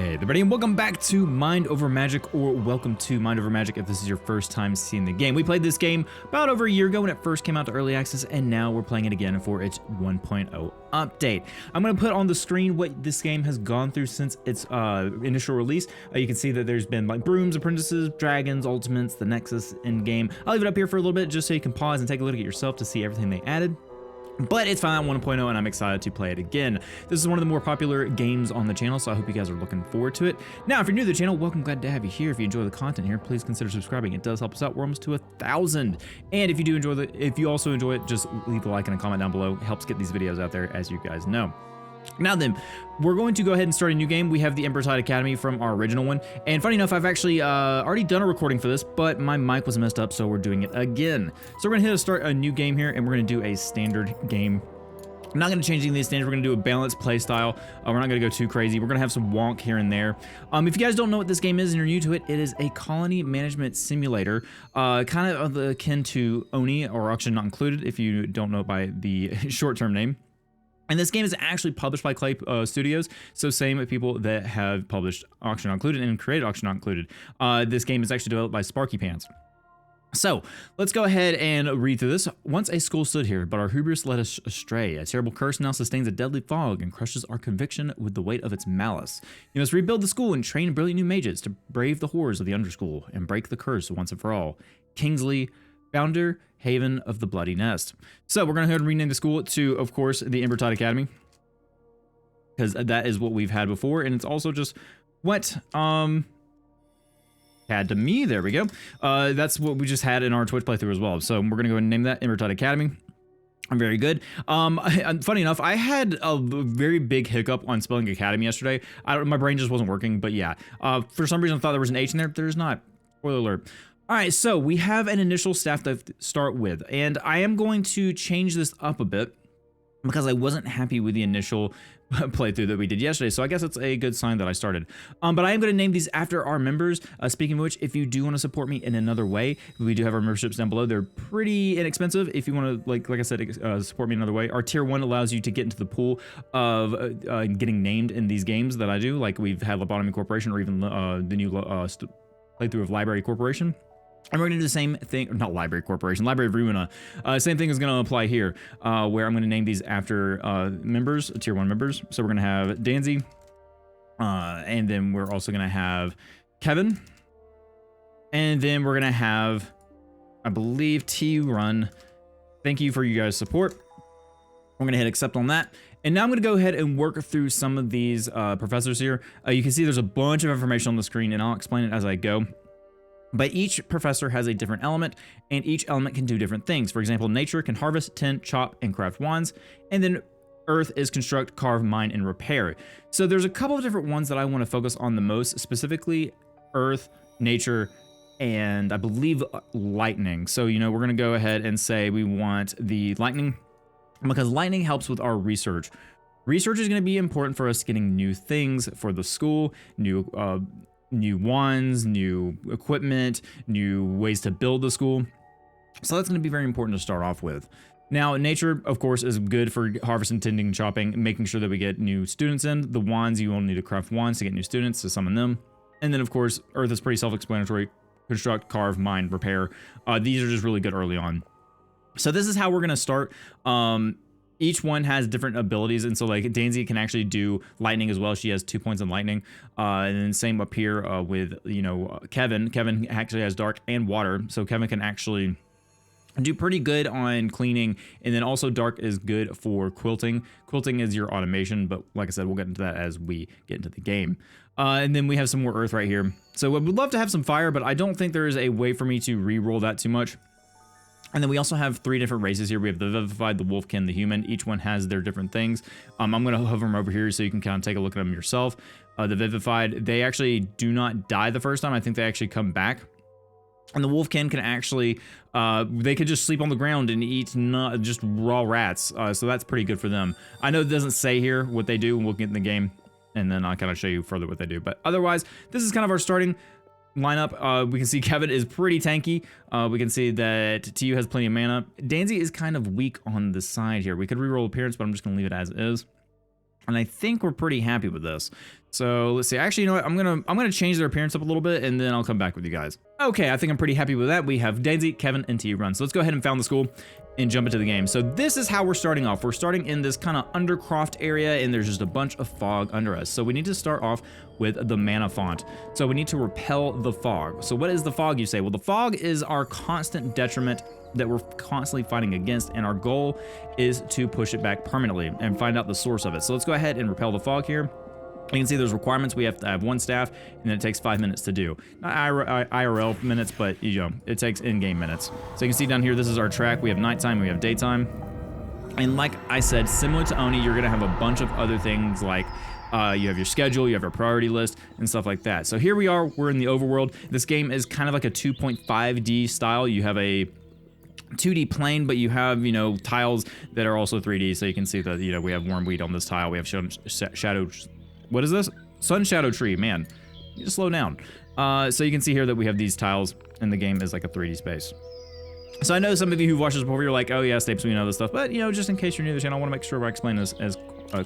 Hey everybody, and welcome back to Mind Over Magic, or welcome to Mind Over Magic if this is your first time seeing the game. We played this game about over a year ago when it first came out to early access, and now we're playing it again for its 1.0 update. I'm going to put on the screen what this game has gone through since its initial release. You can see that there's been like brooms, apprentices, dragons, ultimates, the Nexus in game. I'll leave it up here for a little bit just so you can pause and take a look at it yourself to see everything they added. But it's finally at 1.0 and I'm excited to play it again. This is one of the more popular games on the channel, so I hope you guys are looking forward to it. Now, if you're new to the channel, welcome, glad to have you here. If you enjoy the content here, please consider subscribing. It does help us out. We're almost to 1,000. And if you do enjoy if you also enjoy it, just leave a like and a comment down below. It helps get these videos out there, as you guys know. Now then, we're going to go ahead and start a new game. We have the Emperor's Academy from our original one. And funny enough, I've actually already done a recording for this, but my mic was messed up, so we're doing it again. So we're gonna start a new game here, and we're gonna do a standard game. I'm not going to change any of these standards. We're going to do a balanced play style. We're not going to go too crazy. We're going to have some wonk here and there. If you guys don't know what this game is and you're new to it, it is a colony management simulator, kind of akin to Oni or Auction Not Included, if you don't know it by the short-term name. And this game is actually published by Clay Studios, so same people that have published Auction Not Included and created Auction Not Included. This game is actually developed by Sparky Pants. So, let's go ahead and read through this. Once a school stood here, but our hubris led us astray. A terrible curse now sustains a deadly fog and crushes our conviction with the weight of its malice. You must rebuild the school and train brilliant new mages to brave the horrors of the Underschool and break the curse once and for all. Kingsley, founder, Haven of the Bloody Nest. So, we're going to go ahead and rename the school to, of course, the Emperor's Academy, because that is what we've had before, and it's also just what, had to me. There we go. That's what we just had in our Twitch playthrough as well. So we're gonna go ahead and name that Emperor's Academy. I'm very good. Funny enough, I had a very big hiccup on spelling Academy yesterday. My brain just wasn't working, but yeah. For some reason I thought there was an H in there. There's not. Spoiler alert. All right, so we have an initial staff to start with, and I am going to change this up a bit because I wasn't happy with the initial playthrough that we did yesterday, so I guess it's a good sign that I started. But I am going to name these after our members. Speaking of which, if you do want to support me in another way, we do have our memberships down below. They're pretty inexpensive. If you want to, like I said, support me in another way, our tier 1 allows you to get into the pool of getting named in these games that I do. Like we've had Lobotomy Corporation, or even the new playthrough of Library Corporation. And we're going to do the same thing, not Library Corporation, Library of Ruina. Same thing is going to apply here, where I'm going to name these after members, tier 1 members. So we're going to have Danzy, and then we're also going to have Kevin, and then we're going to have, I believe, T-Run. Thank you for you guys' support. We're going to hit accept on that. And now I'm going to go ahead and work through some of these professors here. You can see there's a bunch of information on the screen, and I'll explain it as I go. But each professor has a different element, and each element can do different things. For example, nature can harvest, tend, chop, and craft wands, and then earth is construct, carve, mine, and repair. So there's a couple of different ones that I want to focus on the most, specifically earth, nature, and I believe lightning. So, you know, we're going to go ahead and say we want the lightning, because lightning helps with our research. Research is going to be important for us getting new things for the school, new wands, new equipment, new ways to build the school. So that's going to be very important to start off with. Now, nature, of course, is good for harvesting, tending, chopping, making sure that we get new students in. The wands, you will need to craft wands to get new students, to summon them. And then, of course, earth is pretty self-explanatory. Construct, carve, mine, repair. These are just really good early on. So this is how we're going to start. Each one has different abilities, and so like Danzy can actually do lightning as well. She has 2 points in lightning, and then same up here with, you know, Kevin. Kevin actually has dark and water, so Kevin can actually do pretty good on cleaning, and then also dark is good for quilting. Quilting is your automation, but like I said, we'll get into that as we get into the game. And then we have some more earth right here. So I would love to have some fire, but I don't think there is a way for me to re-roll that too much. And then we also have 3 different races here. We have the Vivified, the Wolfkin, the Human. Each one has their different things. I'm going to hover them over here so you can kind of take a look at them yourself. The Vivified, they actually do not die the first time. I think they actually come back. And the Wolfkin can actually, they could just sleep on the ground and eat just raw rats. So that's pretty good for them. I know it doesn't say here what they do. We'll get in the game, and then I'll kind of show you further what they do. But otherwise, this is kind of our starting lineup. We can see Kevin is pretty tanky. We can see that TU has plenty of mana. Danzy is kind of weak on the side here. We could reroll appearance, but I'm just going to leave it as is. And I think we're pretty happy with this. So let's see. Actually, you know what? I'm gonna change their appearance up a little bit, and then I'll come back with you guys. Okay, I think I'm pretty happy with that. We have Daisy, Kevin, and T run. So let's go ahead and found the school and jump into the game. So this is how we're starting off. We're starting in this kind of undercroft area, and there's just a bunch of fog under us. So we need to start off with the mana font. So we need to repel the fog. So what is the fog, you say? Well, the fog is our constant detriment that we're constantly fighting against, and our goal is to push it back permanently and find out the source of it. So let's go ahead and repel the fog here. You can see there's requirements. We have to have 1 staff, and then it takes 5 minutes to do. Not IRL minutes, but you know, it takes in-game minutes. So you can see down here, this is our track. We have nighttime, we have daytime. And like I said, similar to Oni, you're gonna have a bunch of other things like you have your schedule, you have your priority list, and stuff like that. So here we are, we're in the overworld. This game is kind of like a 2.5D style. You have a 2D plane, but you have, you know, tiles that are also 3D. So you can see that, you know, we have wormweed on this tile. We have shadow. What is this? Sun Shadow Tree. Man, you just slow down. So you can see here that we have these tiles, and the game is like a 3D space. So I know some of you who've watched this before, you're like, oh yeah, Stapes, we know this stuff. But, you know, just in case you're new to the channel, I want to make sure I explain this as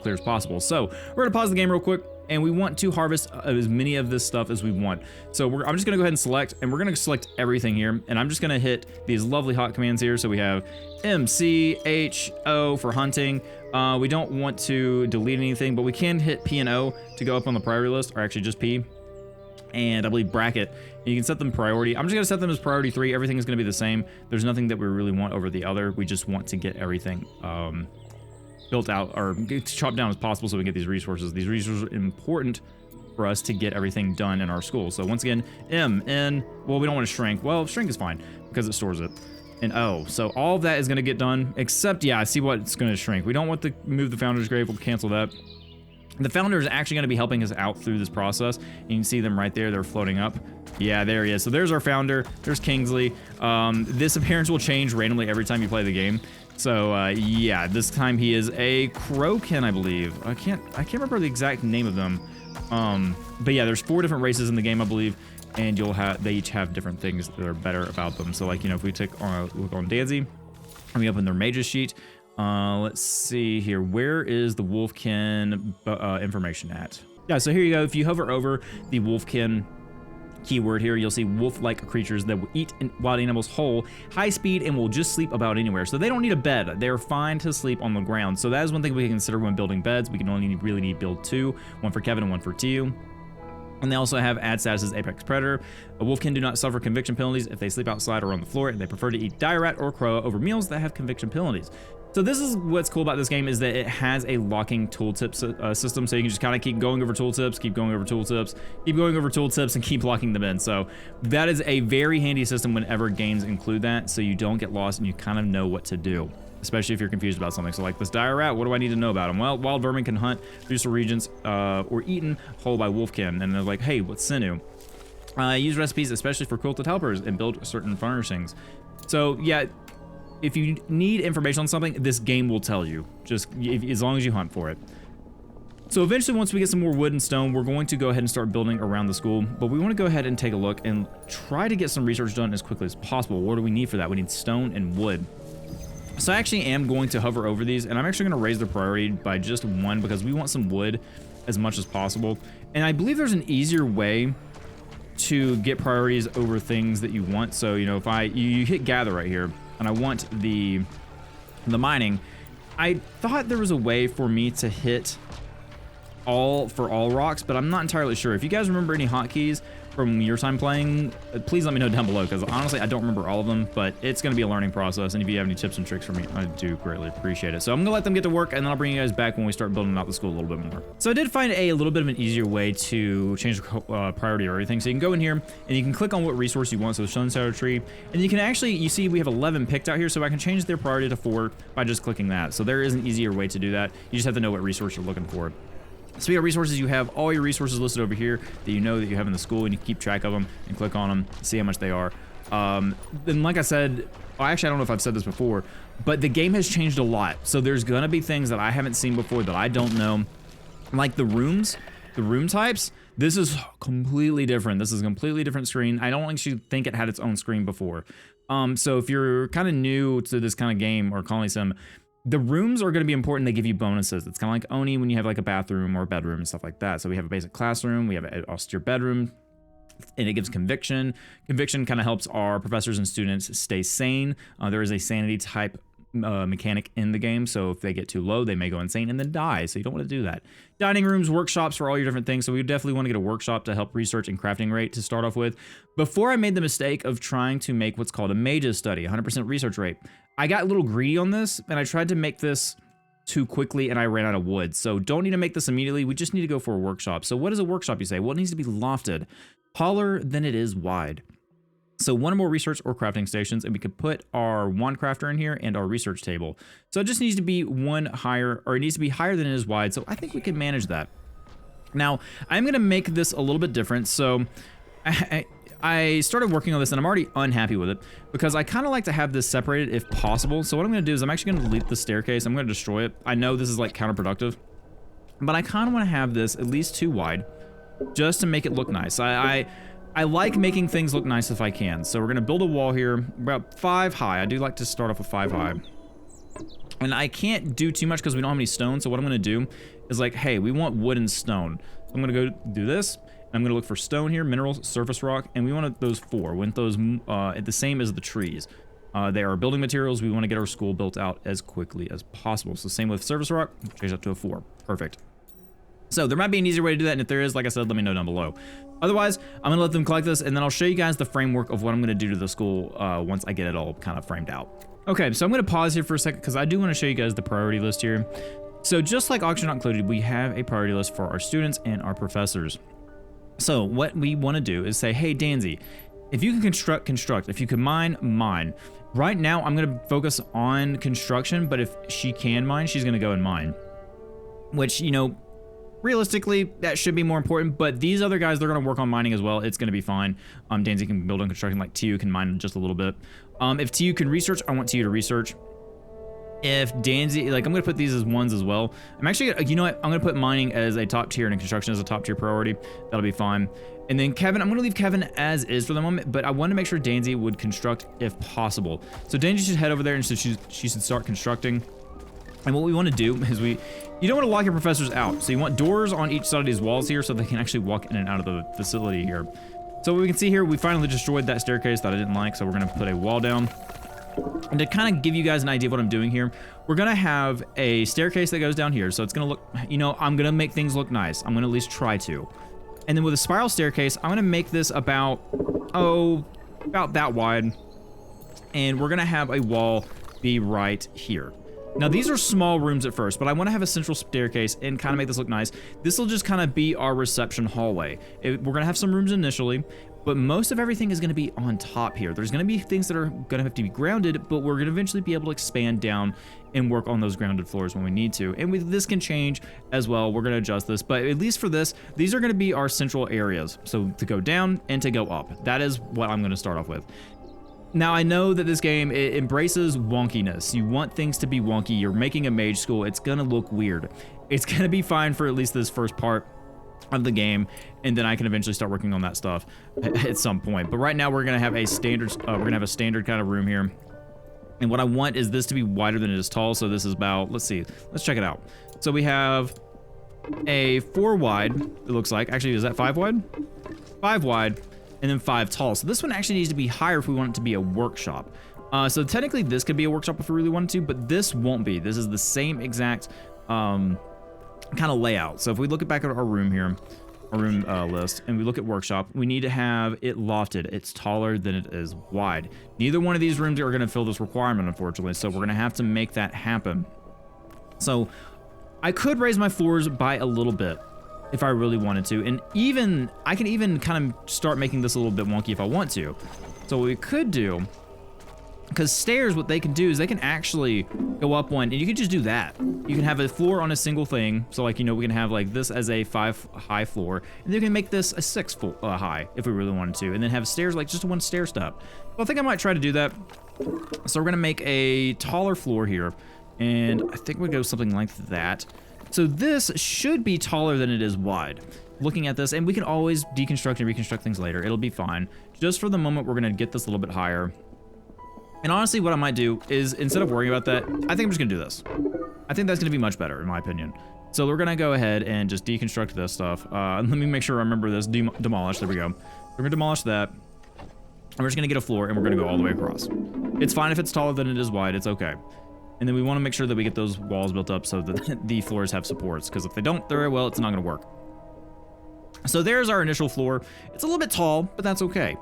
clear as possible. So we're going to pause the game real quick, and we want to harvest as many of this stuff as we want. So I'm just going to go ahead and select, and we're going to select everything here. And I'm just going to hit these lovely hot commands here. So we have M, C, H, O for hunting. We don't want to delete anything, but we can hit P and O to go up on the priority list, or actually just P. And I believe bracket. You can set them priority. I'm just gonna set them as priority 3. Everything is gonna be the same. There's nothing that we really want over the other. We just want to get everything built out, or chopped down as possible, so we can get these resources. These resources are important for us to get everything done in our school. So once again, M, N, well, we don't want to shrink. Well, shrink is fine because it stores it. And O. So all of that is going to get done, except, yeah, I see what it's going to shrink. We don't want to move the Founder's Grave. We'll cancel that. The Founder is actually going to be helping us out through this process. You can see them right there. They're floating up. Yeah, there he is. So there's our Founder. There's Kingsley. This appearance will change randomly every time you play the game. So, yeah, this time he is a Crokin, I believe. I can't remember the exact name of them. But yeah, there's 4 different races in the game, I believe. And they each have different things that are better about them. So, like, you know, if we take look on Danzy, and we open their mages sheet, let's see here. Where is the Wolfkin information at? Yeah, so here you go. If you hover over the Wolfkin keyword here, you'll see wolf-like creatures that will eat wild animals whole, high speed, and will just sleep about anywhere. So they don't need a bed. They're fine to sleep on the ground. So that is one thing we can consider when building beds. We can only really need build 2, one for Kevin and one for Tiu. And they also have ad status as Apex Predator. A wolfkin do not suffer conviction penalties if they sleep outside or on the floor, and they prefer to eat dire rat or crow over meals that have conviction penalties. So this is what's cool about this game, is that it has a locking tooltip system, so you can just kind of keep going over tooltips, keep going over tooltips, keep going over tooltips, and keep locking them in. So that is a very handy system whenever games include that, so you don't get lost and you kind of know what to do, especially if you're confused about something. So like this dire rat, what do I need to know about him? Well, wild vermin can hunt, produce regents, or eaten whole by wolfkin. And they're like, hey, what's sinew? Use recipes, especially for quilted helpers, and build certain furnishings. So yeah, if you need information on something, this game will tell you, just as long as you hunt for it. So eventually, once we get some more wood and stone, we're going to go ahead and start building around the school, but we want to go ahead and take a look and try to get some research done as quickly as possible. What do we need for that? We need stone and wood. So I actually am going to hover over these, and I'm actually going to raise the priority by just 1 because we want some wood as much as possible. And I believe there's an easier way to get priorities over things that you want. So, you know, if you hit gather right here, and I want the mining, I thought there was a way for me to hit all rocks, but I'm not entirely sure. If you guys remember any hotkeys from your time playing, please let me know down below, because honestly I don't remember all of them, but it's going to be a learning process, and if you have any tips and tricks for me, I do greatly appreciate it. So I'm gonna let them get to work, and then I'll bring you guys back when we start building out the school a little bit more. So I did find a little bit of an easier way to change the priority or everything. So you can go in here and you can click on what resource you want, so Sun Shadow Tree, and you can actually, you see we have 11 picked out here, so I can change their priority to 4 by just clicking that. So there is an easier way to do that. You just have to know what resource you're looking for. So we got resources. You have all your resources listed over here that you know that you have in the school, and you keep track of them and click on them, see how much they are. Then like I said, actually I don't know if I've said this before, but the game has changed a lot. So there's gonna be things that I haven't seen before that I don't know, like the rooms, the room types. This is completely different. This is a completely different screen. I don't actually think it had its own screen before. So if you're kind of new to this kind of game or colony sim, The rooms are going to be important. They give you bonuses. It's kind of like Oni when you have like a bathroom or a bedroom and stuff like that. So we have a basic classroom, we have an austere bedroom, and it gives conviction. Conviction kind of helps our professors and students stay sane. There is a sanity type mechanic in the game, so if they get too low, they may go insane and then die, so you don't want to do that. Dining rooms, workshops for all your different things, so we definitely want to get a workshop to help research and crafting rate to start off with. Before I made the mistake of trying to make what's called a mage's study, 100% research rate, I got a little greedy on this, and I tried to make this too quickly, and I ran out of wood. So don't need to make this immediately, we just need to go for a workshop. So what is a workshop, you say? Well, it needs to be lofted, taller than it is wide. So one or more research or crafting stations, and we could put our wand crafter in here and our research table. So it just needs to be one higher, or it needs to be higher than it is wide. So I think we can manage that. Now, I'm going to make this a little bit different. So I started working on this, and I'm already unhappy with it because I kind of like to have this separated if possible. So what I'm going to do is I'm actually going to delete the staircase. I'm going to destroy it. I know this is like counterproductive, but I kind of want to have this at least 2 wide just to make it look nice. I like making things look nice if I can. So we're going to build a wall here about 5 high. I do like to start off with 5 high. And I can't do too much because we don't have any stone. So what I'm going to do is like, hey, we want wood and stone. So I'm going to go do this. I'm going to look for stone here, minerals, surface rock, and we want those 4. We want those the same as the trees. They are building materials. We want to get our school built out as quickly as possible. So same with surface rock, change that to a 4. Perfect. So there might be an easier way to do that, and if there is, like I said, let me know down below. Otherwise, I'm going to let them collect this, and then I'll show you guys the framework of what I'm going to do to the school once I get it all kind of framed out. Okay, so I'm going to pause here for a second because I do want to show you guys the priority list here. So just like auction not included, we have a priority list for our students and our professors. So what we want to do is say, hey, Danzy, if you can construct. If you can mine, mine. Right now, I'm going to focus on construction, but if she can mine, she's going to go and mine. Which, you know, realistically, that should be more important, but these other guys, they're going to work on mining as well. It's going to be fine. Danzy can build on construction, like TU can mine just a little bit. If TU can research, I want TU to research. If Danzy, like, I'm going to put these as 1s as well. I'm actually, you know what? I'm going to put mining as a top tier and construction as a top tier priority. That'll be fine. And then Kevin, I'm going to leave Kevin as is for the moment, but I want to make sure Danzy would construct if possible. So Danzy should head over there and she should start constructing. And what we want to do is you don't want to lock your professors out. So you want doors on each side of these walls here so they can actually walk in and out of the facility here. So what we can see here, we finally destroyed that staircase that I didn't like. So we're going to put a wall down. And to kind of give you guys an idea of what I'm doing here, we're going to have a staircase that goes down here. So it's going to look, you know, I'm going to make things look nice. I'm going to at least try to. And then with a spiral staircase, I'm going to make this about that wide. And we're going to have a wall be right here. Now, these are small rooms at first, but I want to have a central staircase and kind of make this look nice. This will just kind of be our reception hallway. We're going to have some rooms initially, but most of everything is going to be on top here. There's going to be things that are going to have to be grounded, but we're going to eventually be able to expand down and work on those grounded floors when we need to. And this can change as well. We're going to adjust this, but at least for this, these are going to be our central areas. So to go down and to go up. That is what I'm going to start off with. Now, I know that this game, it embraces wonkiness. You want things to be wonky. You're making a mage school. It's going to look weird. It's going to be fine for at least this first part of the game, and then I can eventually start working on that stuff at some point. But right now, we're going to have a standard kind of room here. And what I want is this to be wider than it is tall. So this is about, let's see, let's check it out. So we have a 4 wide, it looks like. Actually, is that 5 wide? 5 wide. And then 5 tall. So this one actually needs to be higher if we want it to be a workshop. So technically this could be a workshop if we really wanted to, but this won't be. This is the same exact kind of layout. So if we look back at our room here, our room list, and we look at workshop, we need to have it lofted. It's taller than it is wide. Neither one of these rooms are going to fill this requirement, unfortunately. So we're going to have to make that happen. So I could raise my floors by a little bit if I really wanted to, and even I can even kind of start making this a little bit wonky if I want to. So what we could do, because stairs, what they can do is they can actually go up one, and you can just do that. You can have a floor on a single thing. So like, you know, we can have like this as a 5 high floor, and then we can make this a 6 high if we really wanted to, and then have stairs like just 1 stair step. So I think I might try to do that. So we're gonna make a taller floor here, and I think we go something like that. So this should be taller than it is wide. Looking at this, and we can always deconstruct and reconstruct things later. It'll be fine. Just for the moment, we're gonna get this a little bit higher. And honestly, what I might do is, instead of worrying about that, I think I'm just gonna do this. I think that's gonna be much better, in my opinion. So we're gonna go ahead and just deconstruct this stuff. Let me make sure I remember this. Demolish, there we go. We're gonna demolish that. And we're just gonna get a floor and we're gonna go all the way across. It's fine if it's taller than it is wide, it's okay. And then we wanna make sure that we get those walls built up so that the floors have supports, because if they don't, very well, it's not gonna work. So there's our initial floor. It's a little bit tall, but that's okay.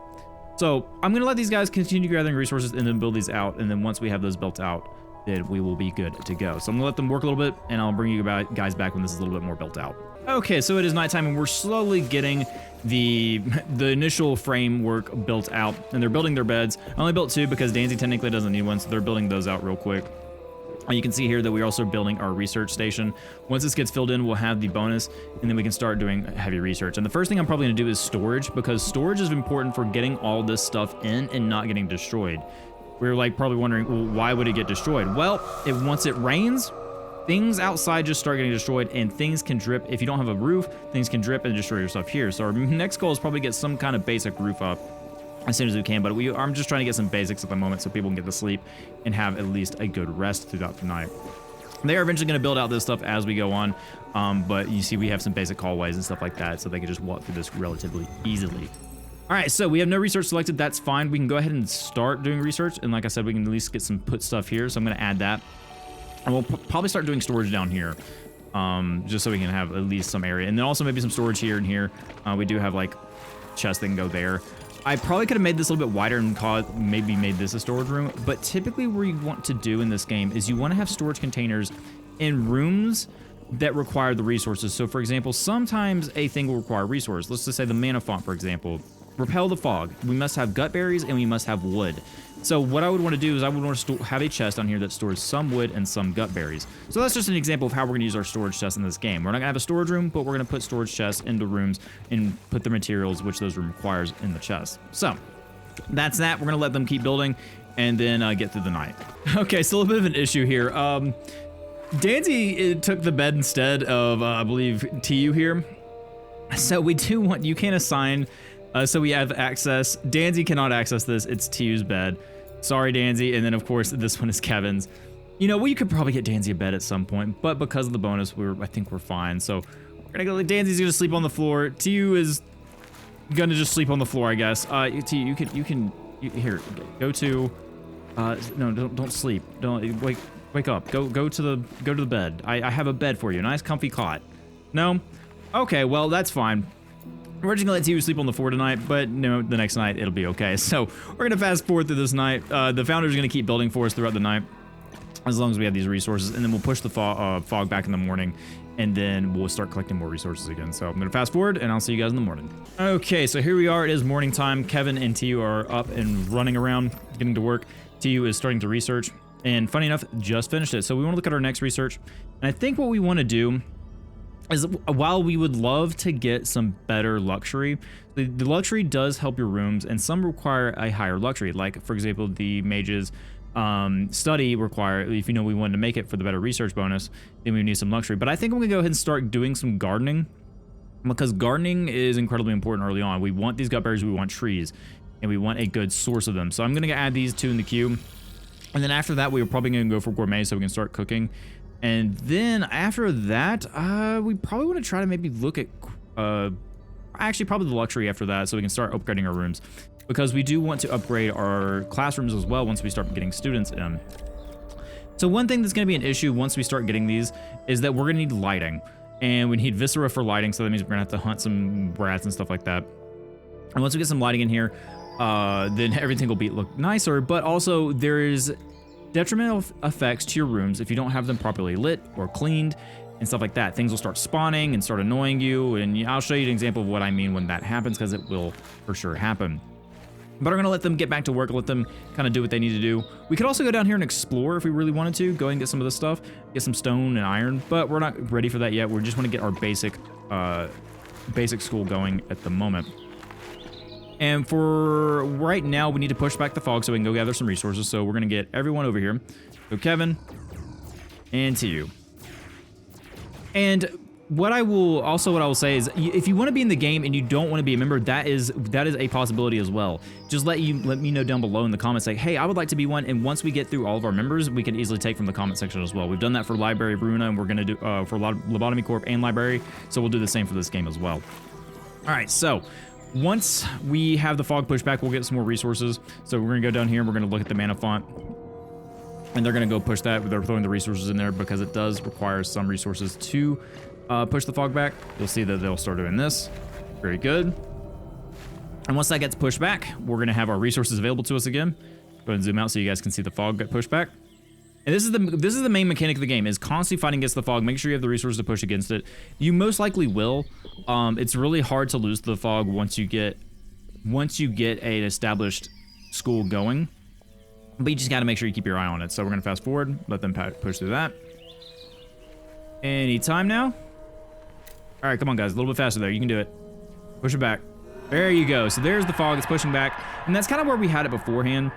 So I'm gonna let these guys continue gathering resources and then build these out. And then once we have those built out, then we will be good to go. So I'm gonna let them work a little bit and I'll bring you guys back when this is a little bit more built out. Okay, so it is nighttime and we're slowly getting the initial framework built out, and they're building their beds. I only built 2 because Danzy technically doesn't need one, so they're building those out real quick. You can see here that we're also building our research station. Once this gets filled in, we'll have the bonus, and then we can start doing heavy research. And the first thing I'm probably gonna do is storage, because storage is important for getting all this stuff in and not getting destroyed. We're like probably wondering, well, why would it get destroyed? Well, once it rains, things outside just start getting destroyed, and things can drip. If you don't have a roof, things can drip and destroy your stuff here. So our next goal is probably get some kind of basic roof up as soon as we can, but I'm just trying to get some basics at the moment so people can get to sleep and have at least a good rest throughout the night. They are eventually going to build out this stuff as we go on, but you see we have some basic hallways and stuff like that, so they can just walk through this relatively easily. All right, so we have no research selected. That's fine. We can go ahead and start doing research, and like I said, we can at least get some put stuff here, so I'm going to add that. And we'll probably start doing storage down here, just so we can have at least some area, and then also maybe some storage here and here. We do have like chests that can go there. I probably could have made this a little bit wider and maybe made this a storage room, but typically what you want to do in this game is you want to have storage containers in rooms that require the resources. So for example, sometimes a thing will require resource. Let's just say the mana font, for example. Repel the fog. We must have gut berries and we must have wood. So what I would want to do is I would want to have a chest on here that stores some wood and some gut berries. So that's just an example of how we're going to use our storage chest in this game. We're not going to have a storage room, but we're going to put storage chests into rooms and put the materials which those room requires in the chest. So that's that. We're going to let them keep building and then get through the night. Okay, so a little bit of an issue here. Danzy took the bed instead of, I believe, TU here. So we do want, you can assign, so we have access. Danzy cannot access this. It's TU's bed. Sorry, Danzy. And then, of course, this one is Kevin's. You know, we could probably get Danzy a bed at some point, but because of the bonus, I think we're fine. So we're gonna go. Danzy's gonna sleep on the floor. TU is gonna just sleep on the floor, I guess. TU, you can here. Go to. No, don't sleep. Don't wake up. Go to the bed. I have a bed for you. A nice, comfy cot. No. Okay. Well, that's fine. We're just gonna let TU sleep on the floor tonight, but no, the next night it'll be okay. So we're gonna fast forward through this night. The founder's gonna keep building for us throughout the night, as long as we have these resources, and then we'll push the fog back in the morning, and then we'll start collecting more resources again. So I'm gonna fast forward, and I'll see you guys in the morning. Okay, so here we are. It is morning time. Kevin and TU are up and running around, getting to work. TU is starting to research, and funny enough, just finished it. So we want to look at our next research, and I think what we want to do is, while we would love to get some better luxury, the luxury does help your rooms, and some require a higher luxury. Like, for example, the mages study require, if you know we wanted to make it for the better research bonus, then we need some luxury. But I think I'm gonna go ahead and start doing some gardening, because gardening is incredibly important early on. We want these gut berries, we want trees, and we want a good source of them. So I'm gonna add these 2 in the queue, and then after that we're probably gonna go for gourmet so we can start cooking. And then after that, we probably want to try to maybe look at, actually probably the luxury after that, so we can start upgrading our rooms, because we do want to upgrade our classrooms as well once we start getting students in. So one thing that's going to be an issue once we start getting these is that we're going to need lighting, and we need viscera for lighting, so that means we're going to have to hunt some rats and stuff like that. And once we get some lighting in here, then everything will look nicer, but also there is detrimental effects to your rooms if you don't have them properly lit or cleaned and stuff like that. Things will start spawning and start annoying you, and I'll show you an example of what I mean when that happens, because it will for sure happen. But I'm gonna let them get back to work, let them kind of do what they need to do. We could also go down here and explore if we really wanted to, go and get some of this stuff, get some stone and iron, but we're not ready for that yet. We just want to get our basic school going at the moment. And for right now, we need to push back the fog so we can go gather some resources. So we're going to get everyone over here. So Kevin and TU. And what I will say is, if you want to be in the game and you don't want to be a member, that is a possibility as well. Just let me know down below in the comments, like, hey, I would like to be one. And once we get through all of our members, we can easily take from the comment section as well. We've done that for Library of Runa, and we're gonna do for Lobotomy Corp and Library, so we'll do the same for this game as well. All right, so once we have the fog pushed back, we'll get some more resources. So we're gonna go down here and we're gonna look at the mana font. And they're gonna go push that. They're throwing the resources in there because it does require some resources to push the fog back. You'll see that they'll start doing this. Very good. And once that gets pushed back, we're gonna have our resources available to us again. Go ahead and zoom out so you guys can see the fog get pushed back. And this is the main mechanic of the game, is constantly fighting against the fog. Make sure you have the resources to push against it. You most likely will. It's really hard to lose the fog once you get an established school going. But you just got to make sure you keep your eye on it. So we're going to fast forward, let them push through that. Any time now? All right, come on, guys. A little bit faster there. You can do it. Push it back. There you go. So there's the fog. It's pushing back. And that's kind of where we had it beforehand.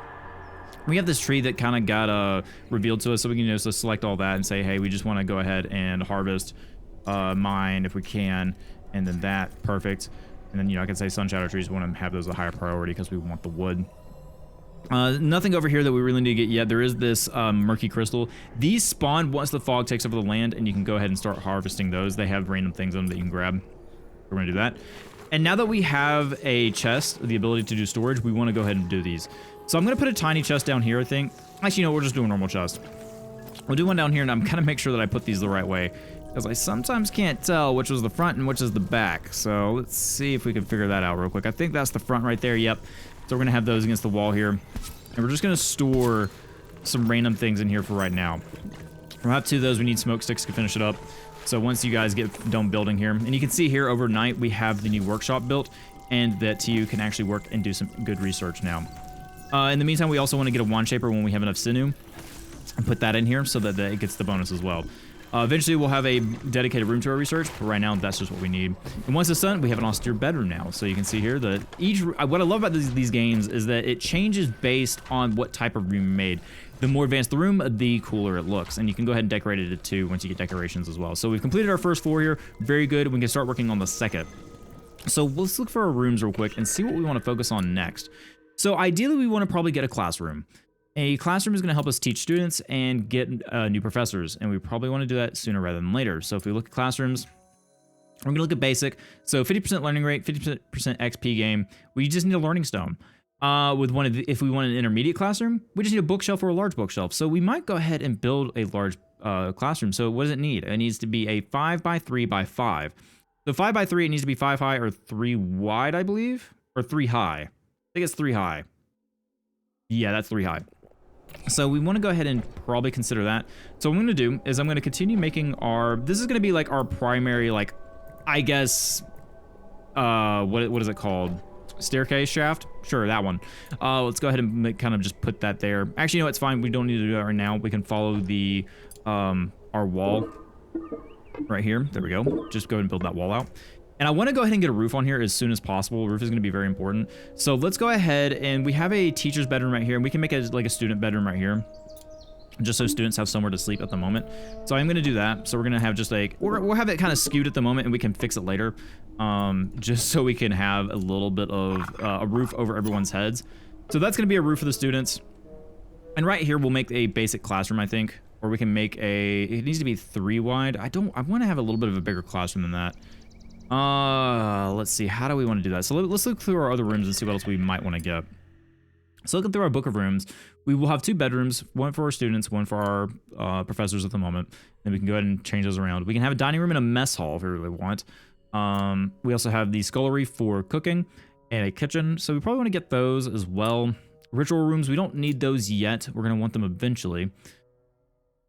We have this tree that kind of got revealed to us. So we can just select all that and say, hey, we just want to go ahead and harvest mine if we can. And then that. Perfect. And then, I can say sun shadow trees. We want to have those a higher priority because we want the wood. Nothing over here that we really need to get yet. There is this murky crystal. These spawn once the fog takes over the land, and you can go ahead and start harvesting those. They have random things on them that you can grab. We're gonna do that. And now that we have a chest, the ability to do storage, we want to go ahead and do these. So I'm gonna put a tiny chest down here, I think. Actually, we'll just do a normal chest. We'll do one down here, and I'm gonna make sure that I put these the right way, because I sometimes can't tell which was the front and which is the back. So let's see if we can figure that out real quick. I think that's the front right there. Yep. So we're gonna have those against the wall here. And we're just gonna store some random things in here for right now. We'll have 2 of those. We need smoke sticks to finish it up. So once you guys get done building here, and you can see here overnight, we have the new workshop built, and that TU can actually work and do some good research now. In the meantime, we also want to get a wand shaper when we have enough sinew, and put that in here so that it gets the bonus as well. Eventually, we'll have a dedicated room to our research, but right now, that's just what we need. And once it's done, we have an austere bedroom now. So you can see here that what I love about these games is that it changes based on what type of room you made. The more advanced the room, the cooler it looks. And you can go ahead and decorate it too once you get decorations as well. So we've completed our first floor here. Very good. We can start working on the second. So let's look for our rooms real quick and see what we want to focus on next. So ideally, we want to probably get a classroom. A classroom is going to help us teach students and get new professors, and we probably want to do that sooner rather than later. So if we look at classrooms, we're going to look at basic. So 50% learning rate, 50% XP game. We just need a learning stone. If we want an intermediate classroom, we just need a bookshelf or a large bookshelf. So we might go ahead and build a large classroom. So what does it need? It needs to be a 5x3x5. So 5x3, it needs to be 5 high or 3 wide, I believe, or 3 high. I think it's 3 high. Yeah, that's 3 high. So we want to go ahead and probably consider that. So what I'm going to do is I'm going to continue making this is going to be like our primary, like, I guess, what is it called? Staircase shaft? Sure, that one. Let's go ahead and kind of just put that there. Actually, it's fine. We don't need to do that right now. We can follow the, our wall right here. There we go. Just go ahead and build that wall out. And I want to go ahead and get a roof on here as soon as possible. Roof is going to be very important. So let's go ahead, and we have a teacher's bedroom right here, and we can make it like a student bedroom right here, just so students have somewhere to sleep at the moment. So I'm going to do that. So we're going to have just like, we'll have it kind of skewed at the moment, and we can fix it later, just so we can have a little bit of a roof over everyone's heads. So that's going to be a roof for the students. And right here, we'll make a basic classroom, I think, or we can make it needs to be 3 wide. I want to have a little bit of a bigger classroom than that. Let's see. How do we want to do that? So let's look through our other rooms and see what else we might want to get. So looking through our book of rooms, we will have 2 bedrooms, one for our students, one for our professors at the moment. Then we can go ahead and change those around. We can have a dining room and a mess hall if we really want. We also have the scullery for cooking and a kitchen. So we probably want to get those as well. Ritual rooms, we don't need those yet. We're going to want them eventually.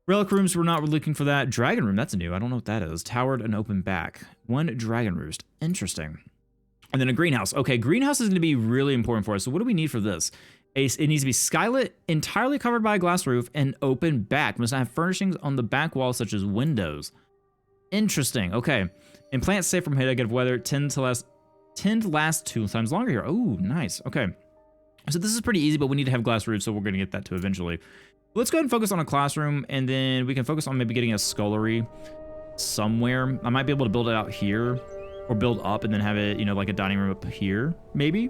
Relic rooms, we're not looking for that. Dragon room, that's new. I don't know what that is. Towered and open back. 1 dragon roost. Interesting. And then a greenhouse. Okay, greenhouse is going to be really important for us. So what do we need for this? It needs to be skylit, entirely covered by a glass roof, and open back. Must not have furnishings on the back wall, such as windows. Interesting. Okay. And plants safe from negative weather tend to last 2 times longer here. Oh, nice. Okay. So this is pretty easy, but we need to have glass roofs, so we're going to get that too eventually. Let's go ahead and focus on a classroom, and then we can focus on maybe getting a scullery. somewhere. I might be able to build it out here or build up and then have it, you know, like a dining room up here, maybe.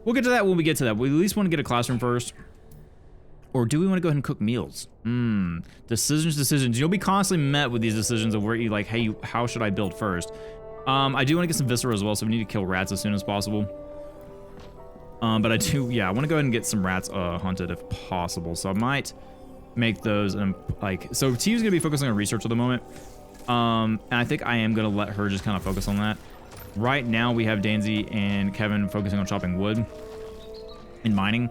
We'll get to that when we get to that. We at least want to get a classroom first. Or do we want to go ahead and cook meals? Decisions. You'll be constantly met with these decisions of where you like, hey, how should I build first? I do want to get some viscera as well, so we need to kill rats as soon as possible. But I do, yeah, I want to go ahead and get some rats hunted if possible. So I might make those so T's gonna be focusing on research at the moment. And I think I am gonna let her just kind of focus on that. Right now we have Danzy and Kevin focusing on chopping wood and mining.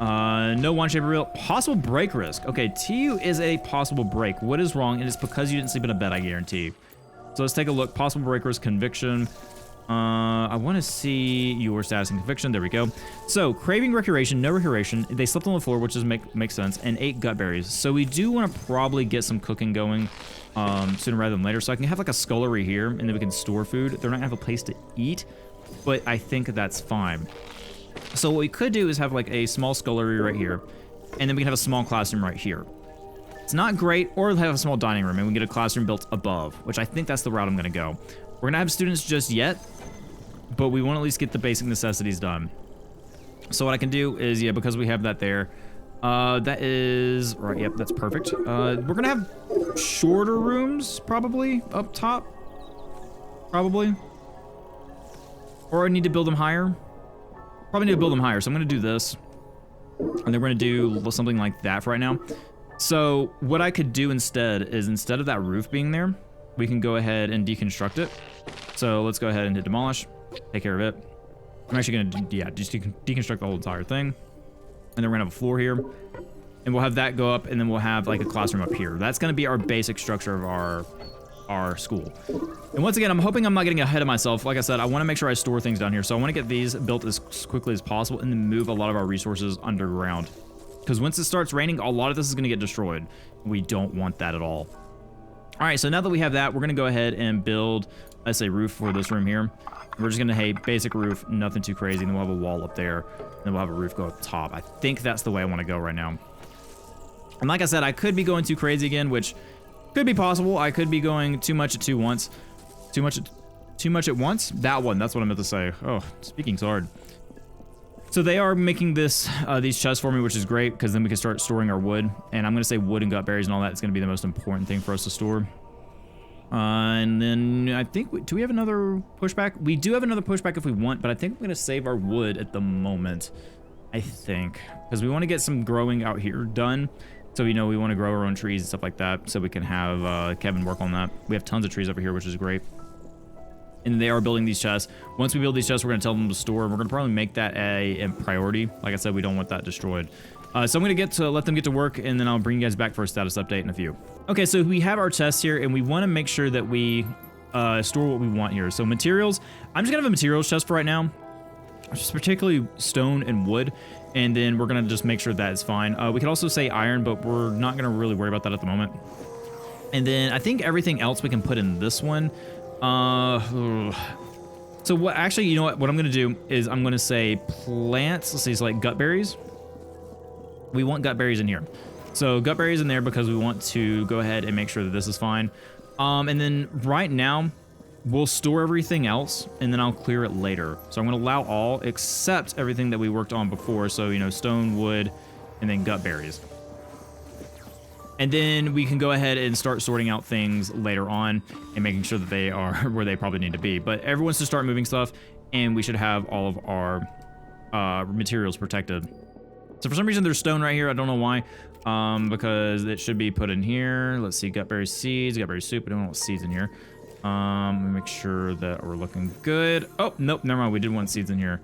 No one shape real possible break risk. Okay, TU is a possible break. What is wrong? And it's because you didn't sleep in a bed, I guarantee. So let's take a look. Possible break risk, conviction. I want to see your status and conviction. There we go. So craving recreation, no recreation. They slept on the floor, which makes sense, and ate gut berries. So we do want to probably get some cooking going sooner rather than later. So I can have like a scullery here, and then we can store food. They're not gonna have a place to eat, but I think that's fine. So what we could do is have like a small scullery right here, and then we can have a small classroom right here. It's not great, or have a small dining room, and we can get a classroom built above, which I think that's the route I'm gonna go. We're gonna have students just yet, but we want to at least get the basic necessities done. So what I can do is, yeah, because we have that there, that is, right, yep, that's perfect. We're gonna have shorter rooms, probably, up top. Probably. Or I need to build them higher. Probably need to build them higher, so I'm gonna do this. And then we're gonna do something like that for right now. So what I could do instead is, instead of that roof being there, we can go ahead and deconstruct it. So let's go ahead and hit demolish, take care of it. I'm actually gonna, yeah, just deconstruct the whole entire thing. And then we're gonna have a floor here. And we'll have that go up, and then we'll have like a classroom up here. That's gonna be our basic structure of our school. And once again, I'm hoping I'm not getting ahead of myself. Like I said, I wanna make sure I store things down here. So I wanna get these built as quickly as possible and then move a lot of our resources underground. Because once it starts raining, a lot of this is gonna get destroyed. We don't want that at all. All right, so now that we have that, we're gonna go ahead and build, let's say, roof for this room here. We're just gonna, hey, basic roof, nothing too crazy. And then we'll have a wall up there, and then we'll have a roof go up top. I think that's the way I wanna go right now. And like I said, I could be going too crazy again, which could be possible. I could be going too much at once. Too much at once? That one, that's what I meant to say. Oh, speaking's hard. So they are making this, these chests for me, which is great, because then we can start storing our wood. And I'm going to say wood and gut berries and all that is going to be the most important thing for us to store. And then I think, do we have another pushback? We do have another pushback if we want, but I think we're going to save our wood at the moment. I think. Because we want to get some growing out here done. So, you know, we want to grow our own trees and stuff like that. So we can have Kevin work on that. We have tons of trees over here, which is great. And they are building these chests. Once we build these chests, we're going to tell them to store. And we're going to probably make that a priority. Like I said, we don't want that destroyed. So I'm going to let them get to work, and then I'll bring you guys back for a status update in a few. Okay, so we have our chests here, and we want to make sure that we store what we want here. So materials, I'm just going to have a materials chest for right now. Just particularly stone and wood. And then we're going to just make sure that is fine. We could also say iron, but we're not going to really worry about that at the moment. And then I think everything else we can put in this one. So what, actually, you know what I'm going to do is I'm going to say plants. Let's see, it's like gut berries. We want gut berries in here. So gut berries in there because we want to go ahead and make sure that this is fine. And then right now we'll store everything else and then I'll clear it later. So I'm going to allow all except everything that we worked on before. So, you know, stone, wood, and then gut berries. And then we can go ahead and start sorting out things later on and making sure that they are where they probably need to be. But everyone's to start moving stuff, and we should have all of our materials protected. So for some reason there's stone right here. I don't know why, because it should be put in here. Let's see, gutberry seeds, gutberry soup. I don't want seeds in here. Let me make sure that we're looking good. Oh, nope, never mind. We did want seeds in here.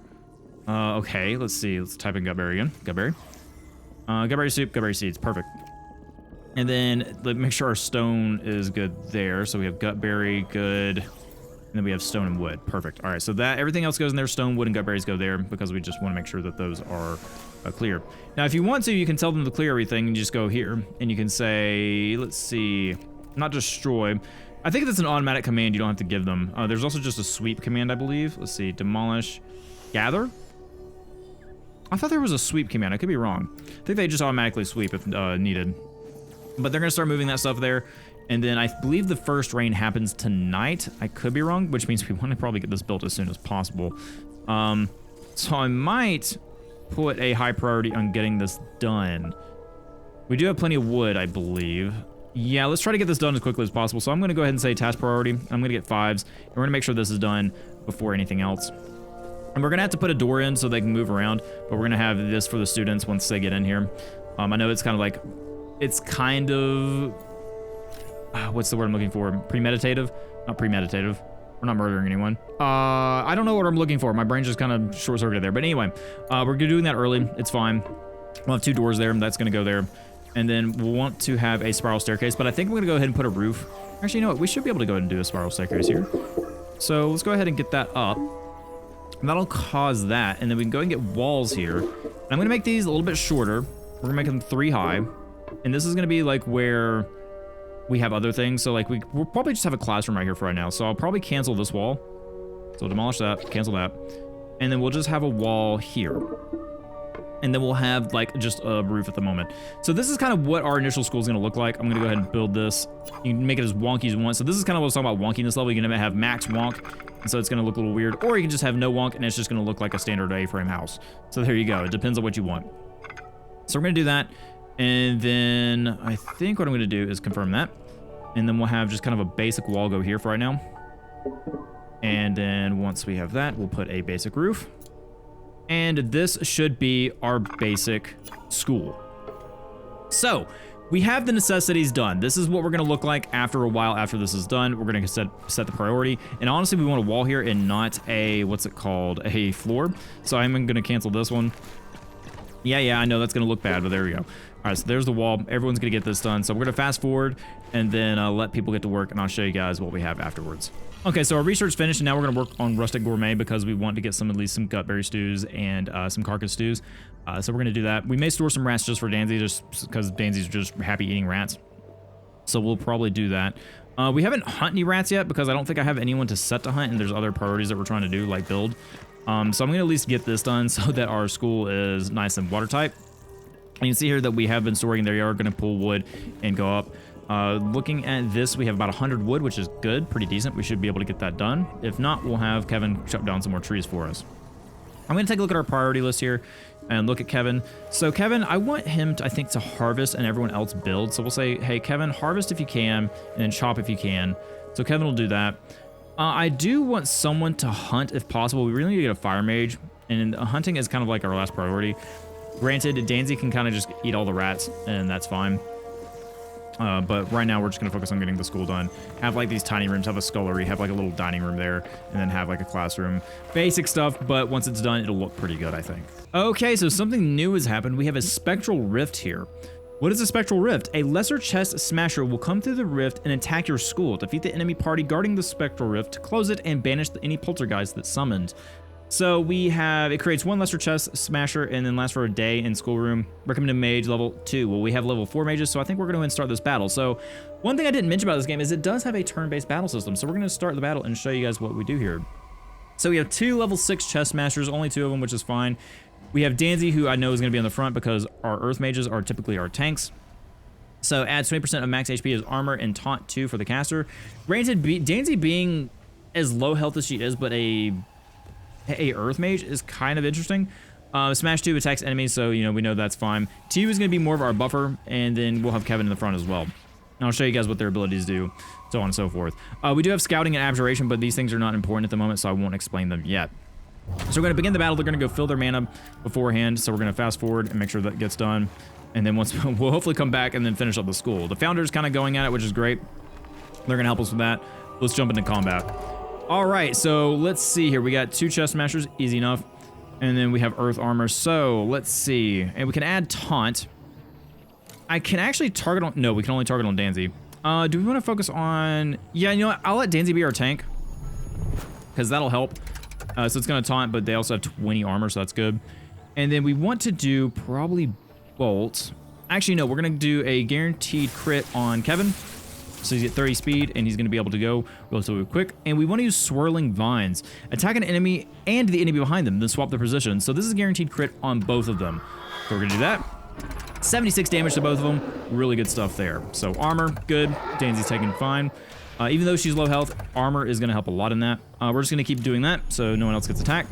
Okay, let's see. Let's type in gutberry again. Gutberry. Gutberry soup, gutberry seeds. Perfect. And then make sure our stone is good there. So we have gutberry, good. And then we have stone and wood. Perfect. All right, so that everything else goes in there. Stone, wood, and gutberries go there because we just want to make sure that those are clear. Now, if you want to, you can tell them to clear everything and you just go here. And you can say, let's see, not destroy. I think that's an automatic command. You don't have to give them. There's also just a sweep command, I believe. Let's see, demolish, gather. I thought there was a sweep command. I could be wrong. I think they just automatically sweep if needed. But they're going to start moving that stuff there. And then I believe the first rain happens tonight. I could be wrong, which means we want to probably get this built as soon as possible. So I might put a high priority on getting this done. We do have plenty of wood, I believe. Yeah, let's try to get this done as quickly as possible. So I'm going to go ahead and say task priority. I'm going to get 5s. And we're going to make sure this is done before anything else. And we're going to have to put a door in so they can move around. But we're going to have this for the students once they get in here. I know it's kind of like... It's kind of... what's the word I'm looking for? Premeditative? Not premeditative. We're not murdering anyone. I don't know what I'm looking for. My brain just kind of short-circuited there. But anyway, we're doing that early. It's fine. We'll have 2 doors there. That's going to go there. And then we'll want to have a spiral staircase. But I think we're going to go ahead and put a roof. Actually, you know what? We should be able to go ahead and do a spiral staircase here. So let's go ahead and get that up. And that'll cause that. And then we can go and get walls here. And I'm going to make these a little bit shorter. We're going to make them 3 high. And this is going to be like where we have other things. So like we'll probably just have a classroom right here for right now. So I'll probably cancel this wall. So demolish that, cancel that. And then we'll just have a wall here. And then we'll have like just a roof at the moment. So this is kind of what our initial school is going to look like. I'm going to go ahead and build this. You can make it as wonky as you want. So this is kind of what I was talking about wonkiness level. You can have max wonk. And so it's going to look a little weird. Or you can just have no wonk and it's just going to look like a standard A-frame house. So there you go. It depends on what you want. So we're going to do that. And then I think what I'm going to do is confirm that. And then we'll have just kind of a basic wall go here for right now. And then once we have that, we'll put a basic roof. And this should be our basic school. So we have the necessities done. This is what we're going to look like after a while after this is done. We're going to set the priority. And honestly, we want a wall here and not a, what's it called, a floor. So I'm going to cancel this one. Yeah, I know that's going to look bad, but there we go. All right, so there's the wall. Everyone's going to get this done. So we're going to fast forward and then let people get to work, and I'll show you guys what we have afterwards. Okay, so our research finished, and now we're going to work on rustic gourmet because we want to get at least some gutberry stews and some carcass stews. So we're going to do that. We may store some rats just for Danzy, just because Danzy's just happy eating rats. So we'll probably do that. We haven't hunted any rats yet because I don't think I have anyone to set to hunt, and there's other priorities that we're trying to do, like build. So I'm going to at least get this done so that our school is nice and watertight. And you can see here that we have been storing. They are going to pull wood and go up. Looking at this, we have about 100 wood, which is good, pretty decent. We should be able to get that done. If not, we'll have Kevin chop down some more trees for us. I'm going to take a look at our priority list here and look at Kevin. So Kevin, I want him to, I think, to harvest and everyone else build. So we'll say, hey, Kevin, harvest if you can, and then chop if you can. So Kevin will do that. I do want someone to hunt if possible. We really need to get a fire mage, and hunting is kind of like our last priority. Granted, Danzy can kind of just eat all the rats, and that's fine. But right now, we're just going to focus on getting the school done. Have like these tiny rooms, have a scullery, have like a little dining room there, and then have like a classroom. Basic stuff, but once it's done, it'll look pretty good, I think. Okay, so something new has happened. We have a spectral rift here. What is a spectral rift? A lesser chest smasher will come through the rift and attack your school. Defeat the enemy party guarding the spectral rift, close it, and banish any poltergeist that's summoned. So we have, it creates 1 lesser chest smasher and then lasts for a day in schoolroom. Recommended mage level 2. Well, we have level 4 mages, so I think we're going to go ahead and start this battle. So one thing I didn't mention about this game is it does have a turn-based battle system. So we're going to start the battle and show you guys what we do here. So we have 2 level 6 chest smashers, only 2 of them, which is fine. We have Danzy, who I know is going to be on the front because our earth mages are typically our tanks. So adds 20% of max HP as armor and taunt 2 for the caster. Granted, Danzy being as low health as she is, but a earth mage is kind of interesting. Smash 2 attacks enemies, so you know we know that's fine. T is going to be more of our buffer, and then we'll have Kevin in the front as well. And I'll show you guys what their abilities do, so on and so forth. We do have scouting and abjuration, but these things are not important at the moment, so I won't explain them yet. So we're going to begin the battle. They're going to go fill their mana beforehand, so we're going to fast forward and make sure that gets done. And then once we'll hopefully come back and then finish up the school. The founder's kind of going at it, which is great. They're going to help us with that. Let's jump into combat. All right, so let's see here. We got 2 chest smashers, easy enough. And then we have earth armor. So let's see. And we can add taunt. I can actually target on... No, we can only target on Danzy. Do we want to focus on... Yeah, you know what? I'll let Danzy be our tank, because that'll help. So it's going to taunt, but they also have 20 armor, so that's good. And then we want to do probably bolt. Actually, no, we're going to do a guaranteed crit on Kevin. So he's at 30 speed, and he's going to be able to go relatively quick. And we want to use swirling vines. Attack an enemy and the enemy behind them, then swap their position. So this is a guaranteed crit on both of them. So we're going to do that. 76 damage to both of them. Really good stuff there. So armor, good. Danzy's taking fine. Even though she's low health, armor is going to help a lot in that. We're just going to keep doing that so no one else gets attacked.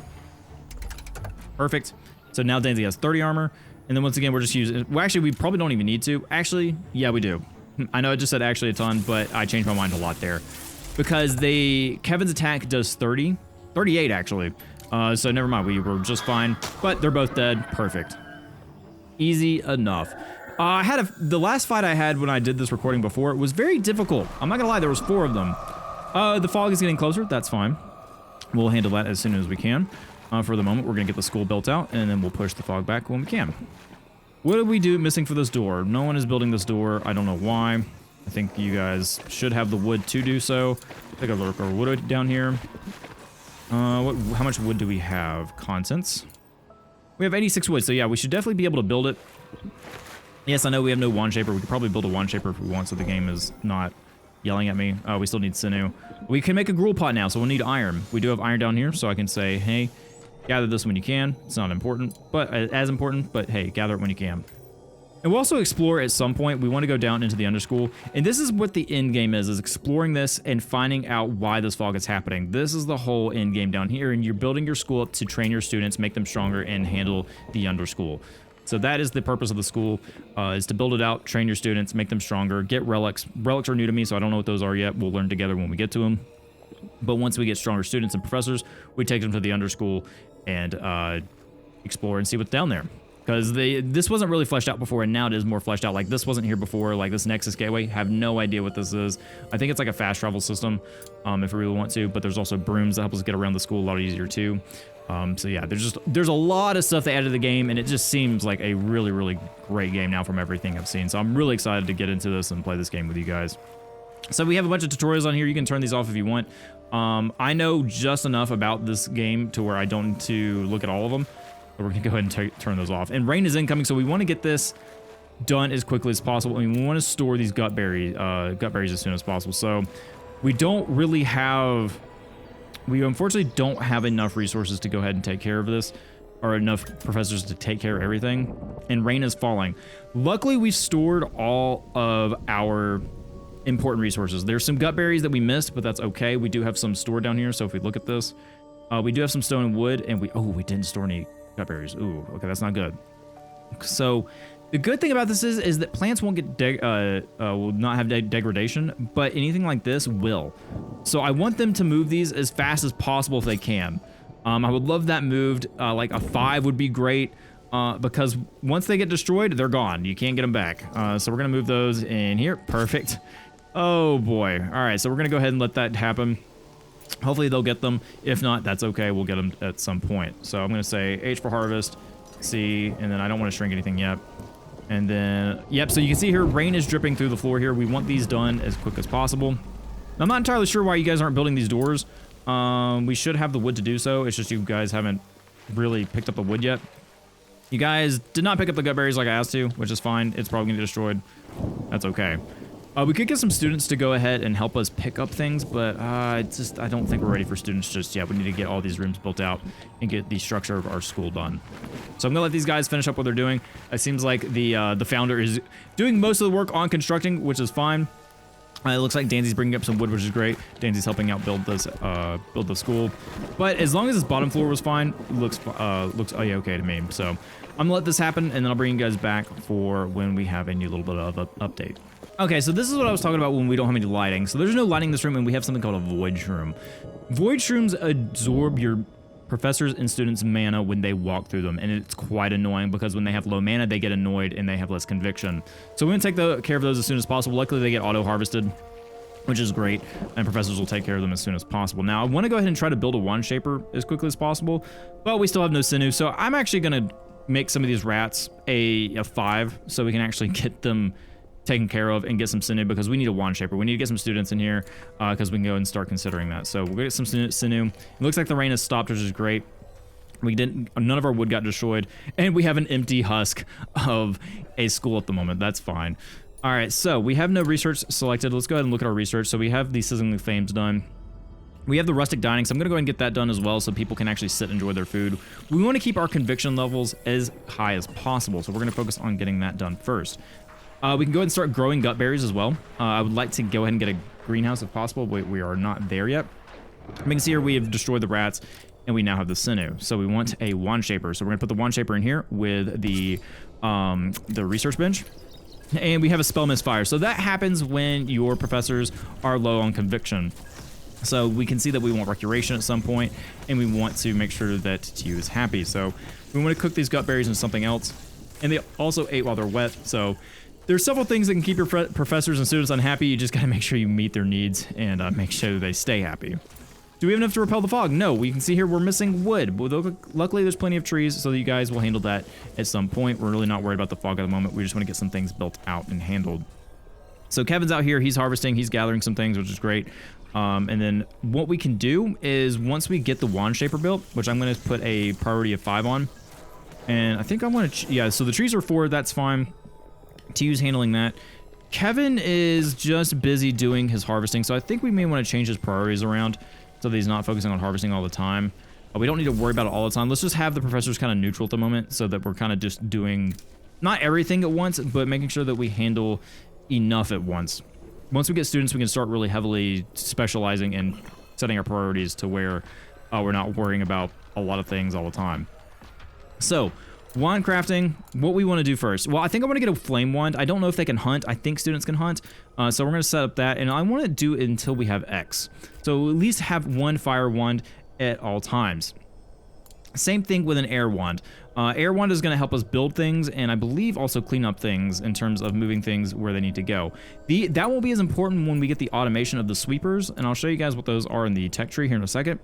Perfect. So now Danzy has 30 armor. And then once again, we're just using... Well, actually, we probably don't even need to. Actually, yeah, we do. I know I just said actually a ton, but I changed my mind a lot there. Because Kevin's attack does 30. 38, actually. So never mind. We were just fine. But they're both dead. Perfect. Easy enough. The last fight I had when I did this recording before, it was very difficult. I'm not gonna lie, there was 4 of them. The fog is getting closer, that's fine. We'll handle that as soon as we can. For the moment, we're gonna get the school built out, and then we'll push the fog back when we can. What did we do missing for this door? No one is building this door, I don't know why. I think you guys should have the wood to do so. Take a look, or wood down here. How much wood do we have? Contents. We have 86 wood, so yeah, we should definitely be able to build it. Yes, I know we have no wand shaper. We could probably build a wand shaper if we want so the game is not yelling at me. We still need sinew. We can make a gruel pot now, so we'll need iron. We do have iron down here, so I can say, hey, gather this when you can. It's not important, but as important, but hey, gather it when you can. And we'll also explore at some point. We want to go down into the Underschool. And this is what the end game is exploring this and finding out why this fog is happening. This is the whole end game down here, and you're building your school up to train your students, make them stronger, and handle the Underschool. So that is the purpose of the school, is to build it out, train your students, make them stronger, get relics. Relics are new to me, so I don't know what those are yet. We'll learn together when we get to them. But once we get stronger students and professors, we take them to the Underschool and explore and see what's down there. Because this wasn't really fleshed out before, and now it is more fleshed out. Like, this wasn't here before. Like, this Nexus Gateway, have no idea what this is. I think it's like a fast travel system, if we really want to. But there's also brooms that help us get around the school a lot easier, too. So yeah, there's a lot of stuff they added to the game, and it just seems like a really, really great game now from everything I've seen. So I'm really excited to get into this and play this game with you guys. So we have a bunch of tutorials on here. You can turn these off if you want. I know just enough about this game to where I don't need to look at all of them. But we're gonna go ahead and turn those off. And rain is incoming, so we want to get this done as quickly as possible. I mean, we want to store these gut berries as soon as possible. So we unfortunately don't have enough resources to go ahead and take care of this, or enough professors to take care of everything. And rain is falling. Luckily, we stored all of our important resources. There's some gut berries that we missed, but that's okay. We do have some stored down here. So if we look at this, we do have some stone and wood, and we didn't store any gut berries. Ooh, okay, that's not good. So the good thing about this is that plants won't get will not have degradation, but anything like this will. So I want them to move these as fast as possible if they can. I would love that moved. Like a 5 would be great, because once they get destroyed, they're gone. You can't get them back. So we're gonna move those in here. Perfect. Oh boy. All right, so we're gonna go ahead and let that happen. Hopefully they'll get them. If not, that's okay. We'll get them at some point. So I'm going to say H for harvest, C, and then I don't want to shrink anything yet. And then, yep, so you can see here, rain is dripping through the floor here. We want these done as quick as possible. Now, I'm not entirely sure why you guys aren't building these doors. We should have the wood to do so. It's just you guys haven't really picked up the wood yet. You guys did not pick up the gut berries like I asked to, which is fine. It's probably going to get destroyed. That's okay. We could get some students to go ahead and help us pick up things, but I don't think we're ready for students just yet. We need to get all these rooms built out and get the structure of our school done. So I'm gonna let these guys finish up what they're doing. It seems like the founder is doing most of the work on constructing, which is fine. It looks like Danzy's bringing up some wood, which is great. Danzy's helping out build the school. But as long as this bottom floor was fine, it looks okay to me. So I'm gonna let this happen, and then I'll bring you guys back for when we have a new little bit of an update. Okay, so this is what I was talking about when we don't have any lighting. So there's no lighting in this room, and we have something called a void shroom. Void shrooms absorb your professors and students' mana when they walk through them, and it's quite annoying because when they have low mana, they get annoyed and they have less conviction. So we're gonna take care of those as soon as possible. Luckily, they get auto-harvested, which is great, and professors will take care of them as soon as possible. Now, I want to go ahead and try to build a wand shaper as quickly as possible, but we still have no sinew, so I'm actually gonna make some of these rats a 5 so we can actually get them taken care of and get some sinew, because we need a wand shaper. We need to get some students in here because we can go and start considering that. So we'll get some sinew. It looks like the rain has stopped, which is great. None of our wood got destroyed, and we have an empty husk of a school at the moment. That's fine. All right, so we have no research selected. Let's go ahead and look at our research. So we have the Sizzling Flames done. We have the rustic dining, so I'm going to go ahead and get that done as well so people can actually sit and enjoy their food. We want to keep our conviction levels as high as possible, so we're going to focus on getting that done first. We can go ahead and start growing gut berries as well. I would like to go ahead and get a greenhouse if possible, but we are not there yet. You can see here we have destroyed the rats, and we now have the sinew. So we want a wand shaper. So we're going to put the wand shaper in here with the research bench. And we have a spell misfire. So that happens when your professors are low on conviction. So we can see that we want recuration at some point, and we want to make sure that Tiu is happy. So we want to cook these gut berries into something else. And they also ate while they're wet. So there's several things that can keep your professors and students unhappy. You just got to make sure you meet their needs and make sure they stay happy. Do we have enough to repel the fog? No, we can see here we're missing wood. But luckily, there's plenty of trees, so you guys will handle that at some point. We're really not worried about the fog at the moment. We just want to get some things built out and handled. So Kevin's out here. He's harvesting. He's gathering some things, which is great. And then what we can do is once we get the wand shaper built, which I'm going to put a priority of 5 on. And I think I want to, yeah, so the trees are 4. That's fine. Tiu's handling that. Kevin is just busy doing his harvesting, so I think we may want to change his priorities around so that he's not focusing on harvesting all the time. We don't need to worry about it all the time. Let's just have the professors kind of neutral at the moment so that we're kind of just doing not everything at once, but making sure that we handle enough at once. Once we get students, we can start really heavily specializing and setting our priorities to where we're not worrying about a lot of things all the time. So, wand crafting, what we want to do first. Well, I think I want to get a flame wand. I don't know if they can hunt. I think students can hunt. So we're going to set up that, and I want to do it until we have X. So at least have one fire wand at all times. Same thing with an air wand. Air wand is going to help us build things, and I believe also clean up things in terms of moving things where they need to go. That won't be as important when we get the automation of the sweepers, and I'll show you guys what those are in the tech tree here in a second.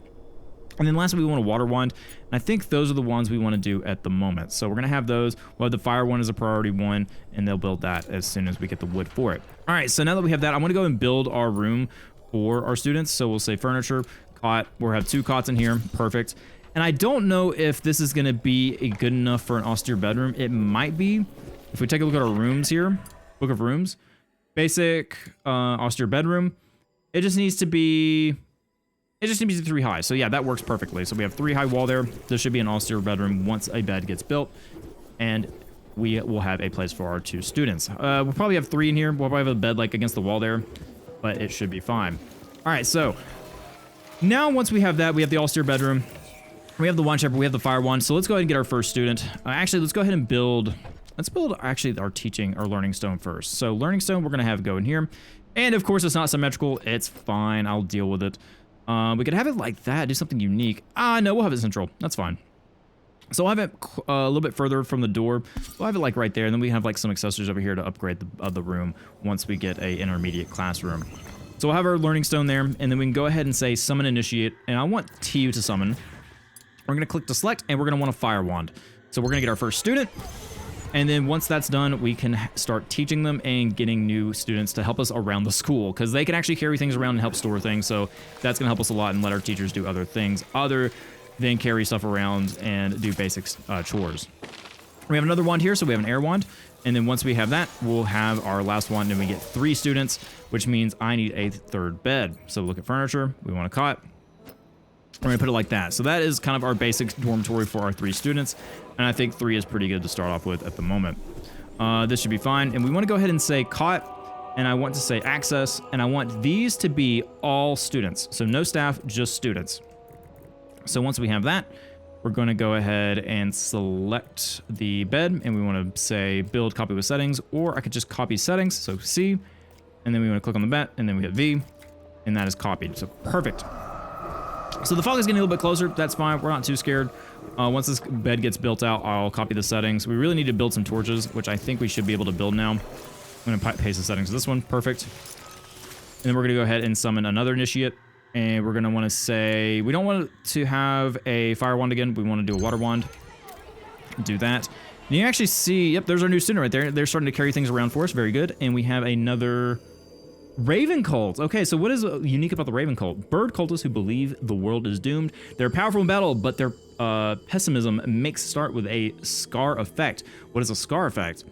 And then lastly, we want a water wand, and I think those are the ones we want to do at the moment. So we're going to have those. We'll have the fire one as a priority 1, and they'll build that as soon as we get the wood for it. All right, so now that we have that, I want to go and build our room for our students. So we'll say furniture, cot. We'll have 2 cots in here. Perfect. And I don't know if this is going to be good enough for an austere bedroom. It might be. If we take a look at our rooms here, book of rooms, basic austere bedroom, it just needs to be 3 high. So yeah, that works perfectly. So we have 3 high wall there. This should be an austere bedroom once a bed gets built, and we will have a place for our 2 students. We'll probably have 3 in here. We'll probably have a bed like against the wall there, but it should be fine. All right, so now once we have that, we have the austere bedroom. We have the wand shaper, we have the fire wand. So let's go ahead and get our first student. Actually, let's go ahead and build, actually our learning stone first. So learning stone, we're gonna have go in here. And of course, it's not symmetrical. It's fine, I'll deal with it. We could have it like that, do something unique. No, we'll have it central, that's fine. So I'll have it a little bit further from the door. We'll have it like right there, and then we have like some accessories over here to upgrade the room once we get a intermediate classroom. So we'll have our learning stone there, and then we can go ahead and say summon initiate, and I want Tiu to summon. We're going to click to select, and we're going to want a fire wand. So we're going to get our first student, and then once that's done, we can start teaching them and getting new students to help us around the school, because they can actually carry things around and help store things, so that's going to help us a lot and let our teachers do other things other than carry stuff around and do basic chores. We have another wand here, so we have an air wand, and then once we have that, we'll have our last wand, and we get 3 students, which means I need a 3rd bed. So look at furniture, we want a cot. We're going to put it like that. So that is kind of our basic dormitory for our 3 students. And I think 3 is pretty good to start off with at the moment. This should be fine. And we want to go ahead and say cot. And I want to say access. And I want these to be all students. So no staff, just students. So once we have that, we're going to go ahead and select the bed. And we want to say build copy with settings. Or I could just copy settings. So C. And then we want to click on the bet. And then we hit V. And that is copied. So perfect. So the fog is getting a little bit closer. That's fine. We're not too scared. Once this bed gets built out, I'll copy the settings. We really need to build some torches, which I think we should be able to build now. I'm going to paste the settings to this one. Perfect. And then we're going to go ahead and summon another initiate. And we're going to want to say, we don't want to have a fire wand again. We want to do a water wand. Do that. And you actually see, yep, there's our new student right there. They're starting to carry things around for us. Very good. And we have another Raven cult. Okay, so what is unique about the Raven cult? Bird cultists who believe the world is doomed. They're powerful in battle, but their pessimism makes start with a scar effect. What is a scar effect?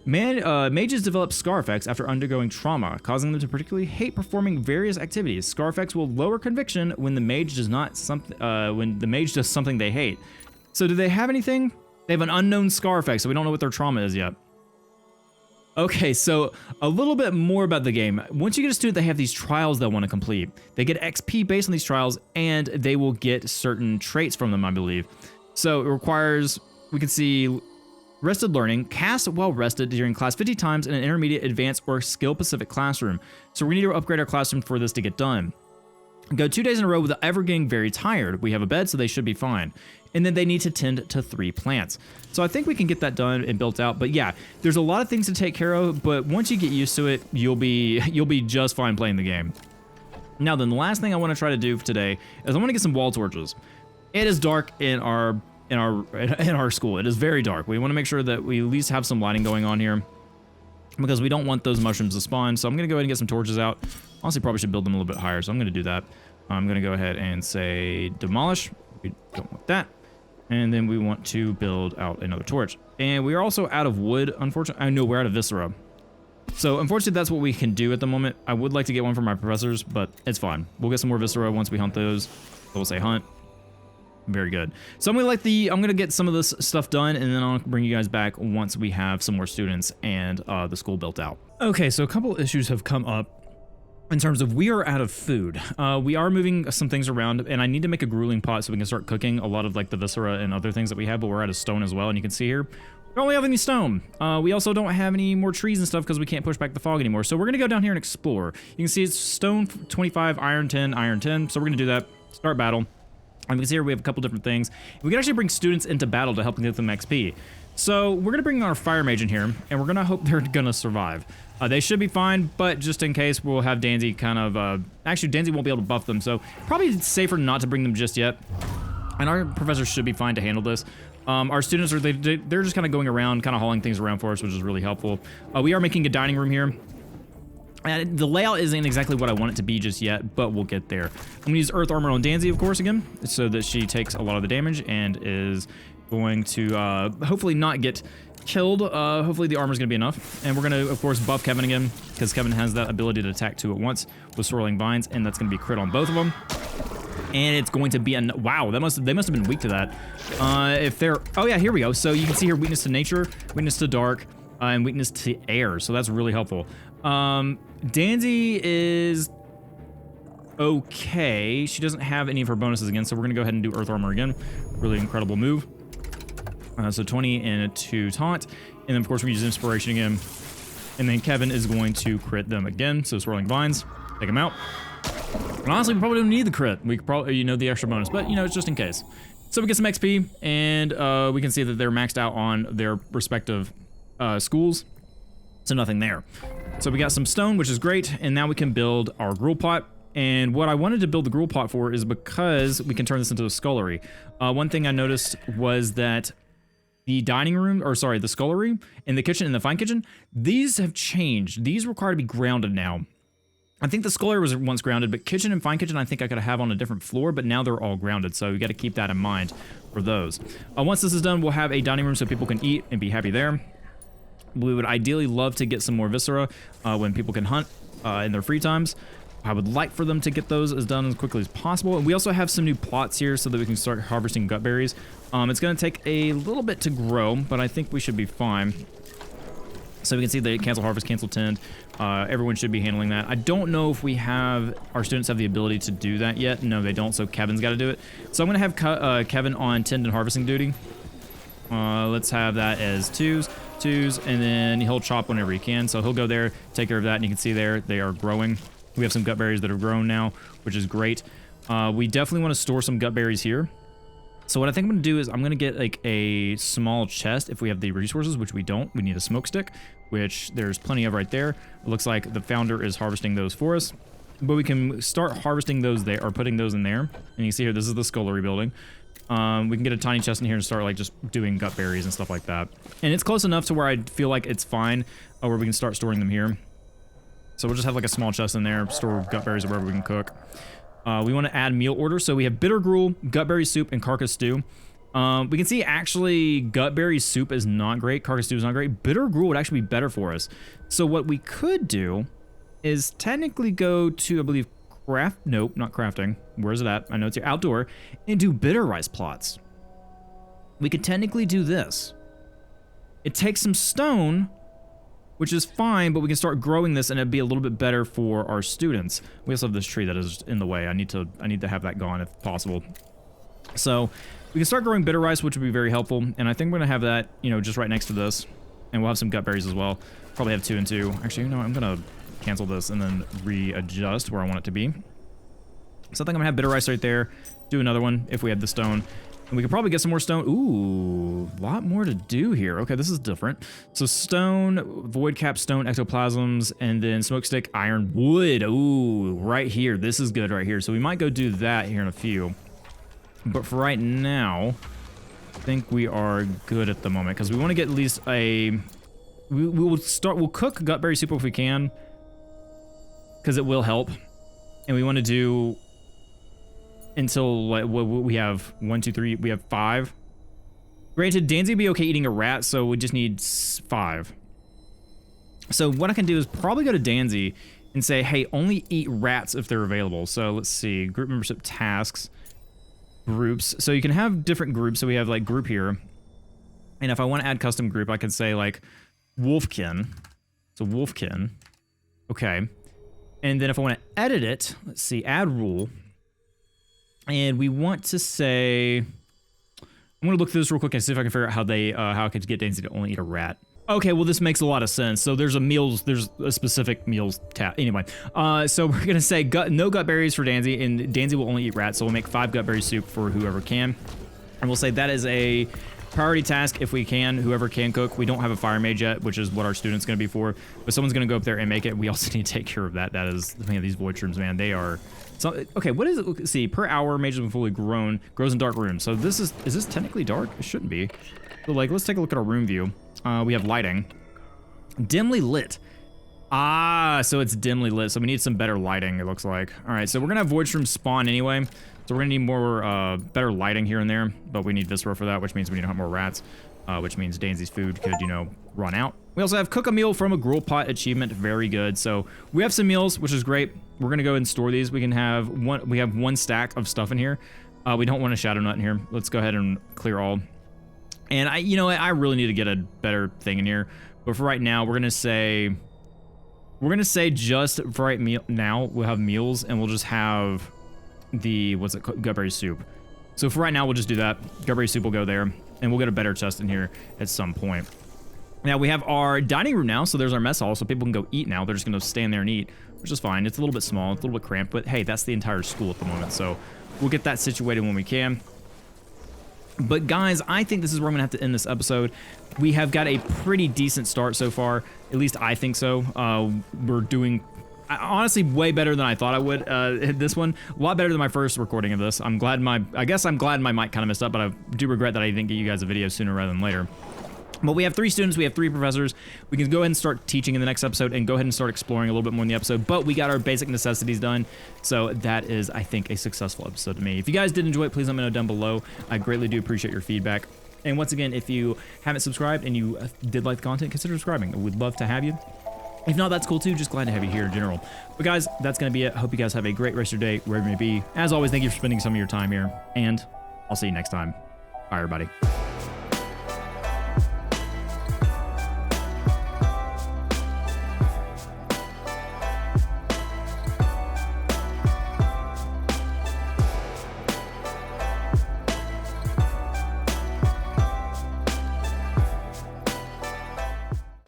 Mages develop scar effects after undergoing trauma, causing them to particularly hate performing various activities. Scar effects will lower conviction when the mage does something they hate. So do they have anything? They have an unknown scar effect, so we don't know what their trauma is yet. Okay, so a little bit more about the game. Once you get a student, they have these trials they'll want to complete. They get XP based on these trials, and they will get certain traits from them, I believe. So it requires, we can see, rested learning, cast while rested during class 50 times in an intermediate, advanced, or skill-specific classroom. So we need to upgrade our classroom for this to get done. Go 2 days in a row without ever getting very tired. We have a bed, so they should be fine. And then they need to tend to 3 plants. So I think we can get that done and built out. But yeah, there's a lot of things to take care of, but once you get used to it, you'll be just fine playing the game. Now then, the last thing I want to try to do for today is I want to get some wall torches. It is dark in our school. It is very dark. We want to make sure that we at least have some lighting going on here, because we don't want those mushrooms to spawn. So I'm going to go ahead and get some torches out. Honestly, probably should build them a little bit higher, so I'm going to do that. I'm going to go ahead and say demolish. We don't want that. And then we want to build out another torch. And we are also out of wood, unfortunately. I know we're out of viscera. So unfortunately, that's what we can do at the moment. I would like to get one from my professors, but it's fine. We'll get some more viscera once we hunt those. So we'll say hunt. Very good. So I'm gonna get some of this stuff done, and then I'll bring you guys back once we have some more students and the school built out. Okay, so a couple issues have come up in terms of we are out of food. We are moving some things around, and I need to make a grueling pot so we can start cooking a lot of like the viscera and other things that we have, but we're out of stone as well. And you can see here, we don't really have any stone. We also don't have any more trees and stuff because we can't push back the fog anymore. So we're gonna go down here and explore. You can see it's stone 25, iron 10, iron 10. So we're gonna do that, start battle. And you can see here we have a couple different things. We can actually bring students into battle to help get them XP. So we're gonna bring our fire mage in here, and we're gonna hope they're gonna survive. They should be fine, but just in case, we'll have Danzy kind of, actually Danzy won't be able to buff them, so probably safer not to bring them just yet. And our professors should be fine to handle this. Our students are, they're just kind of going around, kind of hauling things around for us, which is really helpful. We are making a dining room here. And the layout isn't exactly what I want it to be just yet, but we'll get there. I'm gonna use Earth Armor on Danzy, of course, again, so that she takes a lot of the damage and is going to hopefully not get killed. Hopefully the armor's gonna be enough. And we're gonna, of course, buff Kevin again, because Kevin has that ability to attack 2 at once with Swirling Vines, and that's gonna be crit on both of them. And it's going to be a, wow, they must have been weak to that. If they're, oh yeah, here we go. So you can see here, weakness to nature, weakness to dark, and weakness to air. So that's really helpful. Danzy is okay. She doesn't have any of her bonuses again, so we're gonna go ahead and do Earth Armor again. Really incredible move. So 20 and 2 taunt, and then of course we use Inspiration again. And then Kevin is going to crit them again. So Swirling Vines, take them out. And honestly, we probably don't need the crit. We could probably, the extra bonus, but it's just in case. So we get some XP, and we can see that they're maxed out on their respective schools. So nothing there. So we got some stone, which is great, and now we can build our gruel pot. And what I wanted to build the gruel pot for is because we can turn this into a scullery. One thing I noticed was that the dining room, or sorry, the scullery and the kitchen and the fine kitchen, these have changed. These require to be grounded now. I think the scullery was once grounded, but kitchen and fine kitchen I think I could have on a different floor, but now they're all grounded, so you got to keep that in mind for those. Once this is done, we'll have a dining room so people can eat and be happy there. We would ideally love to get some more viscera when people can hunt in their free times. I would like for them to get those done as quickly as possible. And we also have some new plots here so that we can start harvesting gut berries. It's going to take a little bit to grow, but I think we should be fine. So we can see the cancel harvest, cancel tend. Everyone should be handling that. I don't know if our students have the ability to do that yet. No, they don't, so Kevin's got to do it. So I'm going to have Kevin on tend and harvesting duty. Let's have that as twos, and then he'll chop whenever he can. So he'll go there, take care of that, and you can see there, they are growing. We have some gut berries that have grown now, which is great. We definitely want to store some gut berries here. So what I think I'm going to do is I'm going to get like a small chest if we have the resources, which we don't. We need a smoke stick, which there's plenty of right there. It looks like the founder is harvesting those for us. But we can start harvesting those there, or putting those in there. And you can see here, this is the scullery building. We can get a tiny chest in here and start like just doing gut berries and stuff like that. And it's close enough to where I feel like it's fine, where we can start storing them here. So we'll just have like a small chest in there, store gut berries or wherever we can cook. We want to add meal order. So we have bitter gruel, gut berry soup, and carcass stew. We can see actually gutberry soup is not great. Carcass stew is not great. Bitter gruel would actually be better for us. So what we could do is technically go to, I believe, nope, not crafting. Where is it at? I know it's here, outdoor, and do bitter rice plots. We could technically do this. It takes some stone, which is fine, but we can start growing this and it'd be a little bit better for our students. We also have this tree that is in the way. I need to have that gone if possible. So we can start growing bitter rice, which would be very helpful. And I think we're gonna have that, you know, just right next to this. And we'll have some gutberries as well. Probably have 2 and 2. Actually, you know what? I'm gonna cancel this and then readjust where I want it to be. So I think I'm gonna have bitter rice right there. Do another one if we had the stone. And we could probably get some more stone. Ooh, a lot more to do here. Okay, this is different. So stone, void cap, stone, ectoplasms, and then smokestick, iron, wood. Ooh, right here. This is good right here. So we might go do that here in a few. But for right now, I think we are good at the moment because we want to get at least a... We'll cook gutberry soup if we can because it will help. And we want to do... until like we have 1, 2, 3, we have 5. Granted, Danzy would be okay eating a rat, so we just need 5. So what I can do is probably go to Danzy and say, hey, only eat rats if they're available. So let's see, group membership tasks, groups. So you can have different groups. So we have like group here. And if I want to add custom group, I can say like Wolfkin. So Wolfkin. Okay. And then if I want to edit it, let's see, add rule. And we want to say, I'm gonna look through this real quick and see if I can figure out how I could get Danzy to only eat a rat. Okay, well this makes a lot of sense. So there's a specific meals tab. Anyway, so we're gonna say no gutberries for Danzy, and Danzy will only eat rats. So we'll make 5 gutberry soup for whoever can, and we'll say that is a priority task if we can. Whoever can cook. We don't have a fire mage yet, which is what our student's gonna be for. But someone's gonna go up there and make it. We also need to take care of that. That is, man, these void shrooms, man, they are. So, okay, what is it? Let's see, per hour, mages when fully grown, grows in dark rooms. So this is this technically dark? It shouldn't be. So like, let's take a look at our room view. We have lighting. Dimly lit. Ah, so it's dimly lit. So we need some better lighting, it looks like. All right, so we're gonna have void shrooms spawn anyway. So we're gonna need more, better lighting here and there, but we need viscera for that, which means we need to hunt more rats, which means Danzy's food could, you know, run out. We also have cook a meal from a gruel pot achievement, very good. So we have some meals, which is great. We're gonna go ahead and store these. We can have one stack of stuff in here. We don't want a shadow nut in here. Let's go ahead and clear all. And I really need to get a better thing in here. But for right now, we're gonna say just for right now we'll have meals and we'll just have the gutberry soup. So for right now, we'll just do that. Gutberry soup will go there, and we'll get a better chest in here at some point. Now we have our dining room now, so there's our mess hall, so people can go eat now. They're just gonna stand there and eat, which is fine. It's a little bit small, it's a little bit cramped, but hey, that's the entire school at the moment, so we'll get that situated when we can. But guys, I think this is where I'm gonna have to end this episode. We have got a pretty decent start so far. At least I think so. We're doing honestly way better than I thought I would hit this one. A lot better than my first recording of this. I guess I'm glad my mic kind of messed up, but I do regret that I didn't get you guys a video sooner rather than later. But we have 3 students, we have 3 professors. We can go ahead and start teaching in the next episode and go ahead and start exploring a little bit more in the episode. But we got our basic necessities done. So that is, I think, a successful episode to me. If you guys did enjoy it, please let me know down below. I greatly do appreciate your feedback. And once again, if you haven't subscribed and you did like the content, consider subscribing. We'd love to have you. If not, that's cool too. Just glad to have you here in general. But guys, that's going to be it. Hope you guys have a great rest of your day, wherever you may be. As always, thank you for spending some of your time here. And I'll see you next time. Bye, everybody.